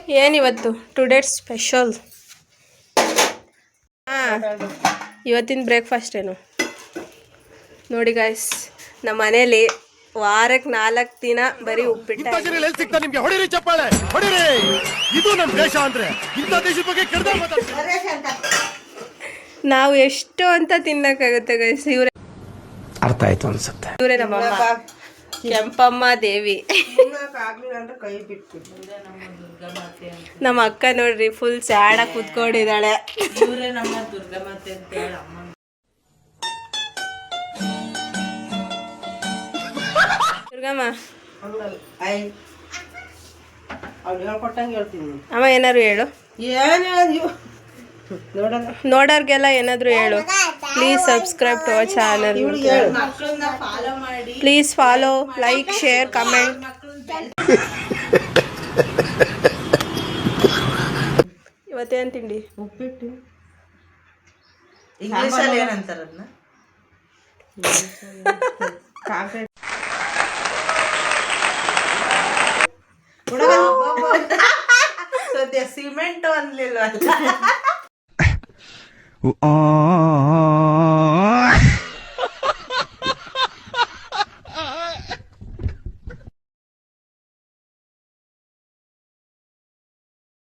ಏನಿವತ್ತು today special? ಹಾಂ, ಇವತ್ತಿನ ಬ್ರೇಕ್ಫಾಸ್ಟ್ ಏನು ನೋಡಿ ಗಾಯ್ಸ್. ನಮ್ಮ ಮನೇಲಿ ವಾರಕ್ಕೆ 4 ದಿನ ಬರೀ ಉಪ್ಪಿಟ್ಟು. ನಾವು ಎಷ್ಟು ಅಂತ ತಿನ್ನಕ್ಕಾಗುತ್ತೆ ಗೈಸ್. ಇವರೇ ಅರ್ಥ ಆಯ್ತು ಅನ್ಸುತ್ತೆ. ಇವರೇ ನಮ್ಮಮ್ಮ ಕೆಂಪಮ್ಮ ದೇವಿ. ನಮ್ಮ ಅಕ್ಕ ನೋಡ್ರಿ ಫುಲ್ ಸ್ಯಾಡ್ ಆಗಿ ಕೂತ್ಕೊಂಡಿದ್ದಾಳೆ. ದುರ್ಗಮ್ಮ ಅಮ್ಮ ಏನಾದ್ರು ಹೇಳು, ನೋಡೋರ್ಗೆಲ್ಲ ಏನಾದ್ರು ಹೇಳು. Please subscribe to our channel. Please follow, like, share, comment. ಇವತ್ತೇನು ತಿಂಡಿ? ಉಪ್ಪಿಟ್ಟು. ಇಂಗ್ಲೀಷಲ್ಲಿ ಏನಂತಾರೆ ಅದನ್ನ? ಸದ್ಯ ಸಿಮೆಂಟ್ ಅನ್ಲಿಲ್ಲ.